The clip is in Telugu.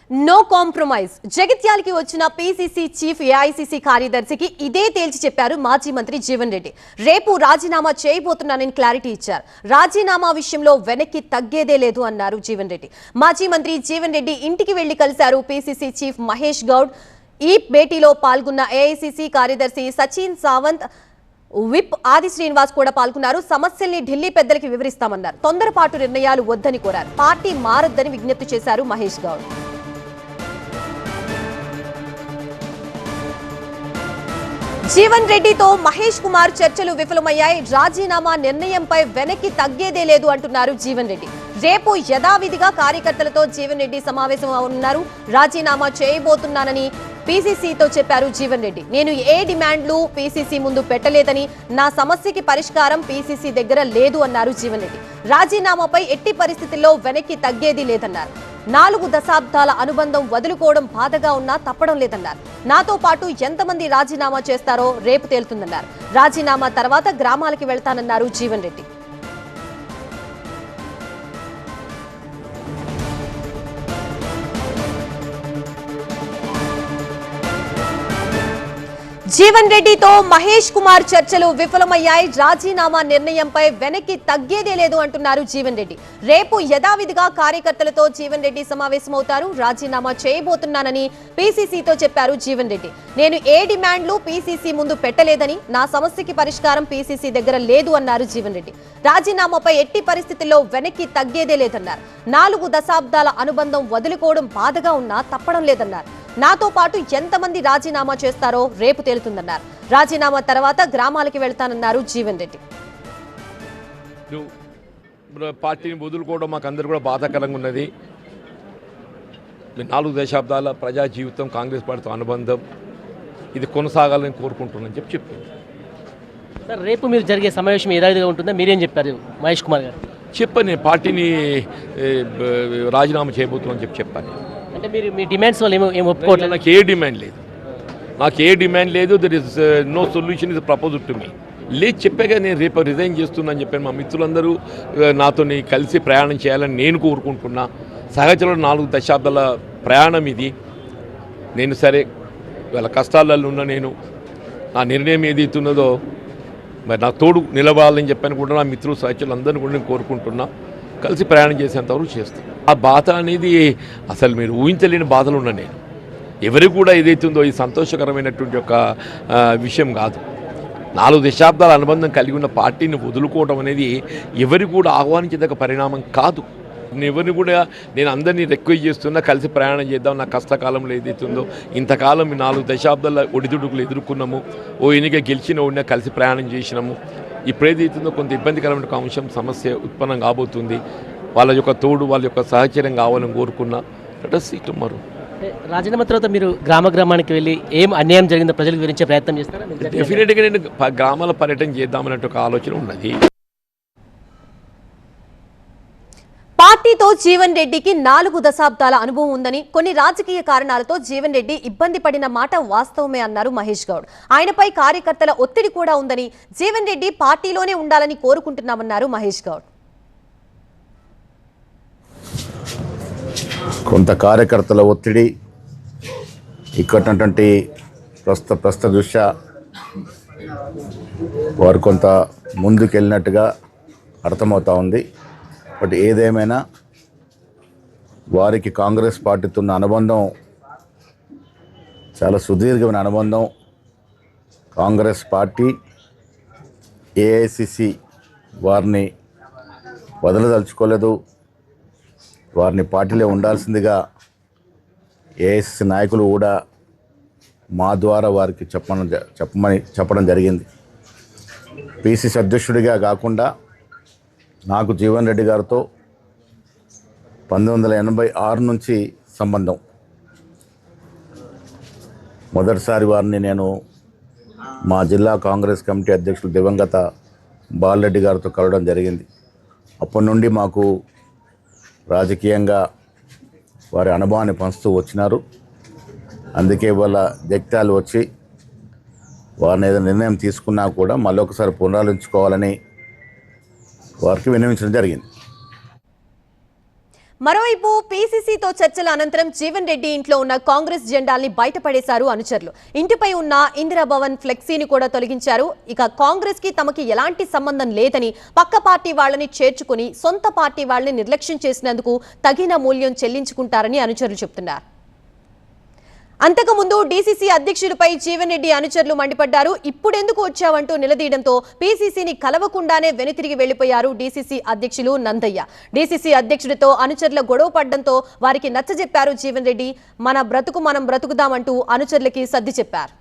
No compromise. జగిత్యాలకి వచ్చిన పీసీసీ చీఫ్ ఏఐసీసీ కార్యదర్శికి ఇదే తేల్చి చెప్పారు మాజీ మంత్రి జీవన్ రెడ్డి. రేపు రాజీనామా చేయబోతున్నానని క్లారిటీ ఇచ్చారు. రాజీనామా విషయంలో వెనక్కి తగ్గేదే లేదు అన్నారు జీవన్ రెడ్డి. మాజీ మంత్రి జీవన్ రెడ్డి ఇంటికి వెళ్లి కలిశారు పీసీసీ చీఫ్ మహేష్ గౌడ్. ఈ భేటీలో పాల్గొన్న ఏఐసీసీ కార్యదర్శి సచిన్ సావంత్, విప్ ఆది శ్రీనివాస్ కూడా పాల్గొన్నారు. సమస్యల్ని ఢిల్లీ పెద్దలకి వివరిస్తామన్నారు. తొందరపాటు నిర్ణయాలు వద్దని కోరారు. పార్టీ మారొద్దని విజ్ఞప్తి చేశారు మహేష్ గౌడ్. జీవన్ రెడ్డితో మహేష్ కుమార్ చర్చలు విఫలమయ్యాయి. రాజీనామా నిర్ణయంపై వెనక్కి తగ్గేదే లేదు అంటున్నారు జీవన్ రెడ్డి. రేపు యథావిధిగా కార్యకర్తలతో జీవన్ రెడ్డి సమావేశం అవుతున్నారు. రాజీనామా చేయబోతున్నానని పీసీసీతో చెప్పారు జీవన్ రెడ్డి. నేను ఏ డిమాండ్లు పీసీసీ ముందు పెట్టలేదని, నా సమస్యకి పరిష్కారం పీసీసీ దగ్గర లేదు అన్నారు జీవన్ రెడ్డి. రాజీనామాపై ఎట్టి పరిస్థితుల్లో వెనక్కి తగ్గేది లేదన్నారు. 4 దశాబ్దాల అనుబంధం వదులుకోవడం బాధగా ఉన్నా తప్పడం లేదన్నారు. నాతో పాటు ఎంతమంది రాజీనామా చేస్తారో రేపు తేలుతుందన్నారు. రాజీనామా తర్వాత గ్రామాలకి వెళ్తానన్నారు జీవన్ రెడ్డి. జీవన్ రెడ్డితో మహేష్ కుమార్ చర్చలు విఫలమయ్యాయి. రాజీనామా నిర్ణయంపై వెనక్కి తగ్గేదే లేదు అంటున్నారు జీవన్ రెడ్డి. రేపు యథావిధిగా కార్యకర్తలతో జీవన్ రెడ్డి సమావేశమవుతారు. రాజీనామా చేయబోతున్నానని పీసీసీతో చెప్పారు జీవన్ రెడ్డి. నేను ఏ డిమాండ్లు పీసీసీ ముందు పెట్టలేదని, నా సమస్యకి పరిష్కారం పీసీసీ దగ్గర లేదు అన్నారు జీవన్ రెడ్డి. రాజీనామాపై ఎట్టి పరిస్థితుల్లో వెనక్కి తగ్గేదే లేదన్నారు. 4 దశాబ్దాల అనుబంధం వదులుకోవడం బాధగా ఉన్నా తప్పడం లేదన్నారు. నాతో పాటు ఎంతమంది రాజీనామా చేస్తారో రేపు తేలుతుందన్నారు. రాజీనామా తర్వాత గ్రామాలకి వెళ్తానన్నారు జీవన్ రెడ్డి. పార్టీని వదులుకోవడం మాకు అందరూ కూడా బాధాకరంగా ఉన్నది. 4 దశాబ్దాల ప్రజా జీవితం, కాంగ్రెస్ పార్టీతో అనుబంధం, ఇది కొనసాగాలని కోరుకుంటున్నాను చెప్పింది. సార్, రేపు మీరు జరిగే సమావేశం యథావిధిగా ఉంటుందా? మీరేం చెప్పారు మహేష్ కుమార్ గారు? చెప్పాను, నేను పార్టీని రాజీనామా చేయబోతున్నాను చెప్పాను. అంటే మీరు మీ డిమాండ్స్ వల్ల ఏం ఒప్పుకోవట్లేదు? నాకు ఏ డిమాండ్ లేదు. There is no solution is proposed to me. లేదు చెప్పాగా, నేను రేపు రిజైన్ చేస్తున్నాను చెప్పాను. మా మిత్రులందరూ నాతో కలిసి ప్రయాణం చేయాలని నేను కోరుకుంటున్నా. సహచరులు 4 దశాబ్దాల ప్రయాణం ఇది. నేను సరే వాళ్ళ కష్టాలలో ఉన్న నేను నా నిర్ణయం ఏదైతున్నదో మరి నా తోడు నిలబడాలని చెప్పాను కూడా నా మిత్రులు సహచరులు అందరినీ కూడా నేను కోరుకుంటున్నా. కలిసి ప్రయాణం చేసేంతవరకు చేస్తాను. ఆ బాధ అనేది అసలు మీరు ఊహించలేని బాధలు ఉన్నా నేను. ఎవరికి కూడా ఏదైతుందో ఈ సంతోషకరమైనటువంటి ఒక విషయం కాదు. 4 దశాబ్దాల అనుబంధం కలిగి ఉన్న పార్టీని వదులుకోవడం అనేది ఎవరికి కూడా ఆహ్వానించేదగ్గ పరిణామం కాదు. ఎవరిని కూడా నేను అందరినీ రిక్వెస్ట్ చేస్తున్నా, కలిసి ప్రయాణం చేద్దాం. నా కష్టకాలంలో ఏదైతుందో ఇంతకాలం 4 దశాబ్దాల ఒడిదుడుకులు ఎదుర్కొన్నాము. ఓ ఎన్నిక గెలిచిన ఓడినా కలిసి ప్రయాణం చేసినాము. ఇప్పుడేదైతుందో కొంత ఇబ్బందికరమైన అంశం, సమస్య ఉత్పన్నం కాబోతుంది. వాళ్ళ యొక్క తోడు, వాళ్ళ యొక్క సహచర్యం కావాలని కోరుకున్నా. టుమారో రాజీనామా తర్వాత మీరు గ్రామానికి వెళ్ళి ఏం అన్యాయం జరిగిందో ప్రజలకు వివరించే ప్రయత్నం చేస్తారా? డెఫినెట్గా నేను గ్రామాల పర్యటన చేద్దామనే ఒక ఆలోచన ఉన్నది. పార్టీతో జీవన్ రెడ్డికి 4 దశాబ్దాల అనుభవం ఉందని, కొన్ని రాజకీయ కారణాలతో జీవన్ రెడ్డి ఇబ్బంది పడిన మాట వాస్తవమే అన్నారు మహేష్ గౌడ్. ఆయనపై కార్యకర్తల ఒత్తిడి కూడా ఉందని, జీవన్ రెడ్డి పార్టీలోనే ఉండాలని కోరుకుంటున్నామన్నారు మహేష్ గౌడ్. కొంత కార్యకర్తల ఒత్తిడి, ఇక్కడటువంటి ప్రస్తుత దృష్ట్యా వారు కొంత ముందుకెళ్ళినట్టుగా అర్థమవుతా ఉంది. బట్ ఏదేమైనా వారికి కాంగ్రెస్ పార్టీతో ఉన్న అనుబంధం చాలా సుదీర్ఘమైన అనుబంధం. కాంగ్రెస్ పార్టీ, ఏఐసిసి వారిని వదలదలుచుకోలేదు. వారిని పార్టీలో ఉండాల్సిందిగా ఏఐసిసి నాయకులు కూడా మా ద్వారా వారికి చెప్పడం జరిగింది. పిసిసి అధ్యక్షుడిగా కాకుండా నాకు జీవన్ రెడ్డి గారితో 1986 నుంచి సంబంధం. మొదటిసారి వారిని నేను మా జిల్లా కాంగ్రెస్ కమిటీ అధ్యక్షులు దివంగత బాలరెడ్డి గారితో కలవడం జరిగింది. అప్పటి నుండి మాకు రాజకీయంగా వారి అనుభవాన్ని పంచుతూ వచ్చినారు. అందుకే వాళ్ళ జగిత్యాలు వచ్చి వారిని ఏదైనా నిర్ణయం తీసుకున్నా కూడా మళ్ళీ ఒకసారి పునరాలోచించుకోవాలని వారికి విన్నవించడం జరిగింది. మరోవైపు పీసీసీతో చర్చల అనంతరం జీవన్ రెడ్డి ఇంట్లో ఉన్న కాంగ్రెస్ జెండాల్ని బయటపడేశారు అనుచరులు. ఇంటిపై ఉన్న ఇందిరాభవన్ ఫ్లెక్సీని కూడా తొలగించారు. ఇక కాంగ్రెస్ కి తమకి ఎలాంటి సంబంధం లేదని పక్క పార్టీ వాళ్ళని చేర్చుకుని సొంత పార్టీ వాళ్ళని నిర్లక్ష్యం చేసినందుకు తగిన మూల్యం చెల్లించుకుంటారని అనుచరులు చెబుతున్నారు. అంతకుముందు డీసీసీ అధ్యక్షుడిపై జీవన్ రెడ్డి అనుచరులు మండిపడ్డారు. ఇప్పుడెందుకు వచ్చావంటూ నిలదీయడంతో పీసీసీని కలవకుండానే వెనుతిరిగి వెళ్లిపోయారు డీసీసీ అధ్యక్షులు నందయ్య. డీసీసీ అధ్యక్షుడితో అనుచరుల గొడవ పడడంతో వారికి నచ్చజెప్పారు జీవన్ రెడ్డి. మన బ్రతుకు మనం బ్రతుకుదామంటూ అనుచరులకి సర్ది చెప్పారు.